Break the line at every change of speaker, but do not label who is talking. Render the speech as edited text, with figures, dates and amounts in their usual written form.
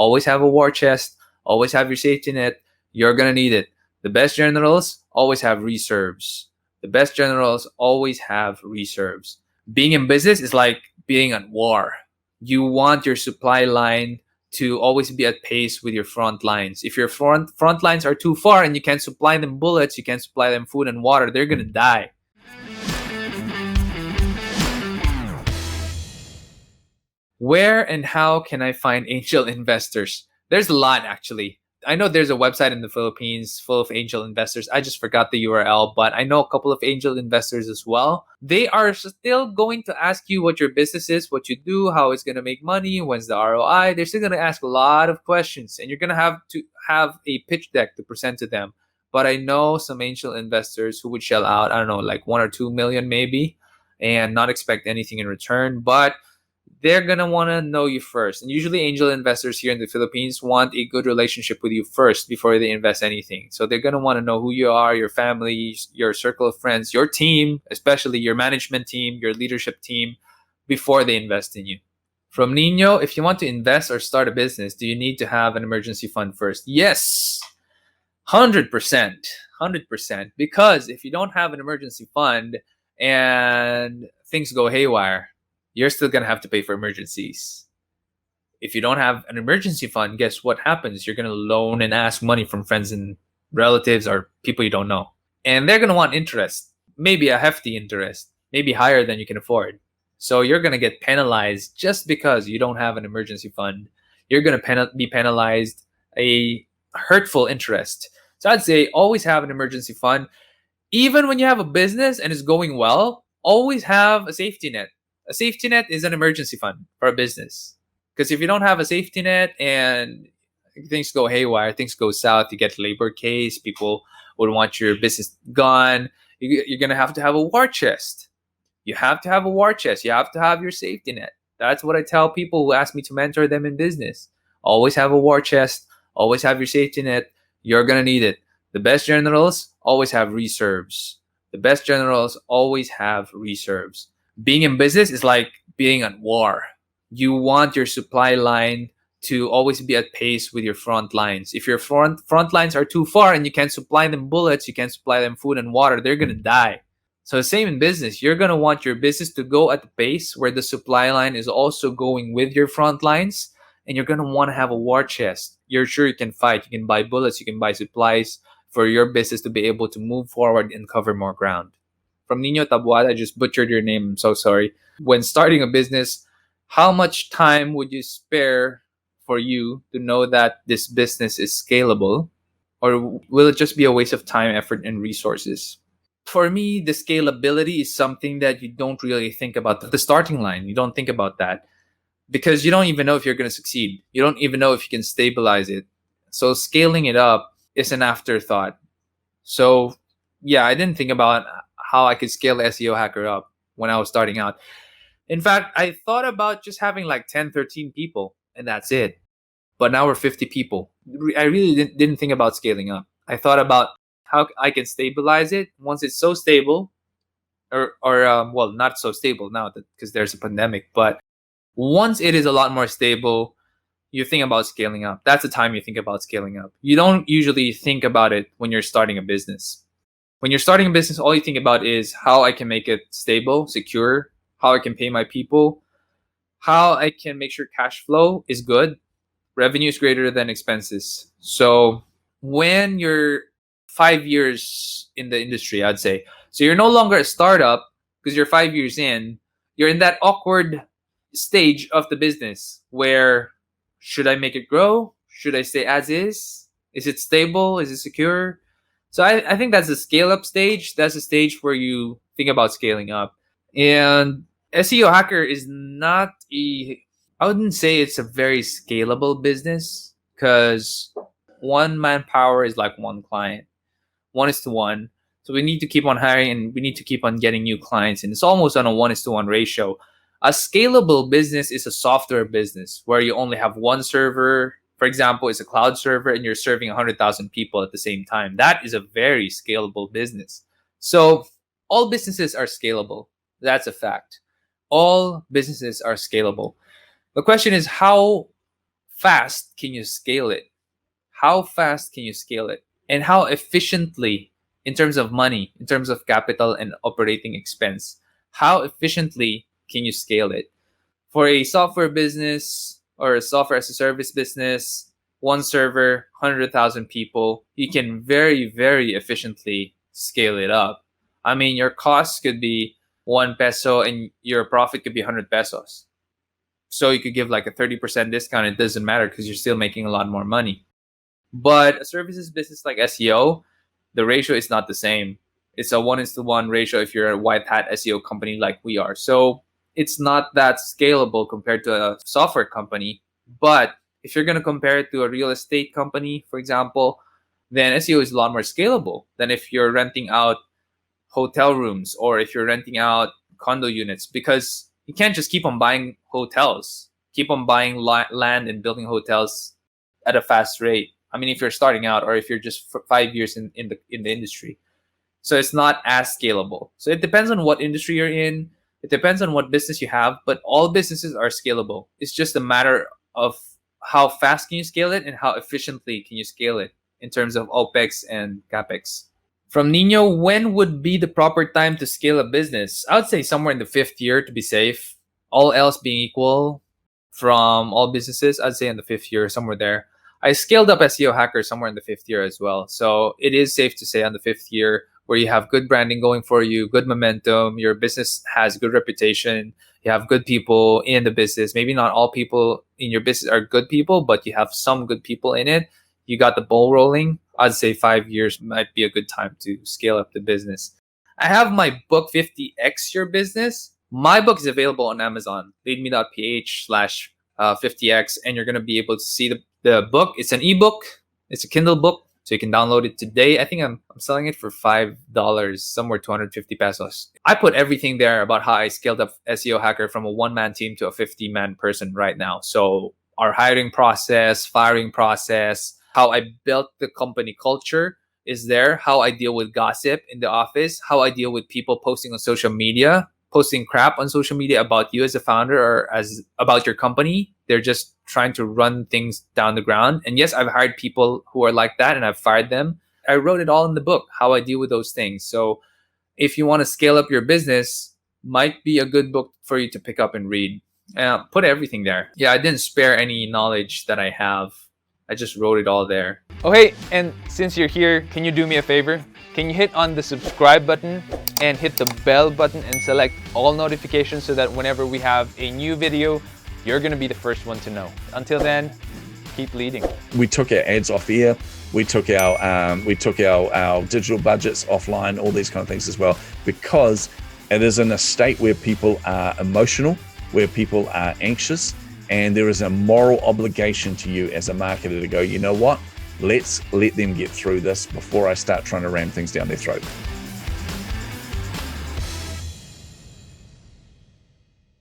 always have a war chest, always have your safety net. You're going to need it. The best generals always have reserves. The best generals always have reserves. Being in business is like being at war. You want your supply line to always be at pace with your front lines. If your front lines are too far and you can't supply them bullets, you can't supply them food and water, they're going to die. Where and how can I find angel investors? There's a lot, actually. I know there's a website in the Philippines full of angel investors. I just forgot the URL, but I know a couple of angel investors as well. They are still going to ask you what your business is, what you do, how it's going to make money, when's the ROI. They're still going to ask a lot of questions, and you're going to have a pitch deck to present to them. But I know some angel investors who would shell out, I don't know, like 1 or 2 million maybe, and not expect anything in return. But they're going to want to know you first. And usually angel investors here in the Philippines want a good relationship with you first before they invest anything. So they're going to want to know who you are, your family, your circle of friends, your team, especially your management team, your leadership team, before they invest in you. From Nino, if you want to invest or start a business, do you need to have an emergency fund first? Yes, 100%. 100%. Because if you don't have an emergency fund and things go haywire, you're still going to have to pay for emergencies. If you don't have an emergency fund, guess what happens? You're going to loan and ask money from friends and relatives or people you don't know. And they're going to want interest, maybe a hefty interest, maybe higher than you can afford. So you're going to get penalized just because you don't have an emergency fund. You're going to be penalized a hurtful interest. So I'd say always have an emergency fund. Even when you have a business and it's going well, always have a safety net. A safety net is an emergency fund for a business. Because if you don't have a safety net and things go haywire, things go south, you get a labor case, people would want your business gone, you're going to have a war chest. You have to have a war chest. You have to have your safety net. That's what I tell people who ask me to mentor them in business. Always have a war chest. Always have your safety net. You're going to need it. The best generals always have reserves. The best generals always have reserves. Being in business is like being at war. You want your supply line to always be at pace with your front lines. If your front lines are too far and you can't supply them bullets, you can't supply them food and water, they're going to die. So the same in business. You're going to want your business to go at the pace where the supply line is also going with your front lines, and you're going to want to have a war chest. You're sure you can fight. You can buy bullets. You can buy supplies for your business to be able to move forward and cover more ground. From Nino Tabuada, I just butchered your name. I'm so sorry. When starting a business, how much time would you spare for you to know that this business is scalable? Or will it just be a waste of time, effort, and resources? For me, the scalability is something that you don't really think about. The starting line, you don't think about that because you don't even know if you're going to succeed. You don't even know if you can stabilize it. So scaling it up is an afterthought. So yeah, I didn't think about how I could scale SEO Hacker up when I was starting out. In fact, I thought about just having like 10, 13 people and that's it. But now we're 50 people. I really didn't think about scaling up. I thought about how I can stabilize it once it's so stable, or well, not so stable now because there's a pandemic. But once it is a lot more stable, you think about scaling up. That's the time you think about scaling up. You don't usually think about it when you're starting a business. When you're starting a business, all you think about is how I can make it stable, secure, how I can pay my people, how I can make sure cash flow is good, revenue is greater than expenses. So when you're 5 years in the industry, I'd say, so you're no longer a startup because you're 5 years in, you're in that awkward stage of the business where should I make it grow? Should I stay as is? Is it stable? Is it secure? So I think that's the scale up stage. That's the stage where you think about scaling up. And SEO Hacker is not I wouldn't say it's a very scalable business because one manpower is like one client, 1:1. So we need to keep on hiring and we need to keep on getting new clients. And it's almost on a 1:1 ratio. A scalable business is a software business where you only have one server. For example, it's a cloud server and you're serving 100,000 people at the same time. That is a very scalable business. So all businesses are scalable. That's a fact. All businesses are scalable. The question is, how fast can you scale it? How fast can you scale it? And how efficiently, in terms of money, in terms of capital and operating expense, how efficiently can you scale it? For a software business or a software as a service business, one server, 100,000 people, you can very, very efficiently scale it up. I mean, your cost could be 1 peso and your profit could be 100 pesos. So you could give like a 30% discount. It doesn't matter because you're still making a lot more money. But a services business like SEO, the ratio is not the same. It's a 1:1 ratio if you're a white hat SEO company like we are. So it's not that scalable compared to a software company. But if you're going to compare it to a real estate company, for example, then SEO is a lot more scalable than if you're renting out hotel rooms or if you're renting out condo units, because you can't just keep on buying hotels, keep on buying land and building hotels at a fast rate. I mean, if you're starting out or if you're just 5 years in the industry. So it's not as scalable. So it depends on what industry you're in. It depends on what business you have, but all businesses are scalable. It's just a matter of how fast can you scale it and how efficiently can you scale it in terms of OPEX and CAPEX. From Nino, when would be the proper time to scale a business? I would say somewhere in the 5th year to be safe. All else being equal, from all businesses, I'd say in the 5th year, somewhere there. I scaled up SEO Hacker somewhere in the 5th year as well. So it is safe to say on the 5th year, where you have good branding going for you, good momentum, your business has good reputation, you have good people in the business. Maybe not all people in your business are good people, but you have some good people in it. You got the ball rolling. I'd say 5 years might be a good time to scale up the business. I have my book 50x Your Business. My book is available on Amazon, leadme.ph/50x, and you're going to be able to see the book. It's an ebook. It's a Kindle book, so you can download it today. I think I'm selling it for $5, somewhere 250 pesos. I put everything there about how I scaled up SEO Hacker from a one-man team to a 50-man person right now. So our hiring process, firing process, how I built the company culture is there, how I deal with gossip in the office, how I deal with people posting on social media, posting crap on social media about you as a founder or as about your company. They're just trying to run things down the ground. And yes, I've hired people who are like that and I've fired them. I wrote it all in the book, how I deal with those things. So if you want to scale up your business, might be a good book for you to pick up and read. Put everything there. Yeah, I didn't spare any knowledge that I have. I just wrote it all there.
Oh hey, and since you're here, can you do me a favor? Can you hit on the subscribe button and hit the bell button and select all notifications so that whenever we have a new video, you're gonna be the first one to know. Until then, keep leading.
We took our ads off air. We took our digital budgets offline, all these kind of things as well, because it is in a state where people are emotional, where people are anxious, and there is a moral obligation to you as a marketer to go, you know what? Let's let them get through this before I start trying to ram things down their throat.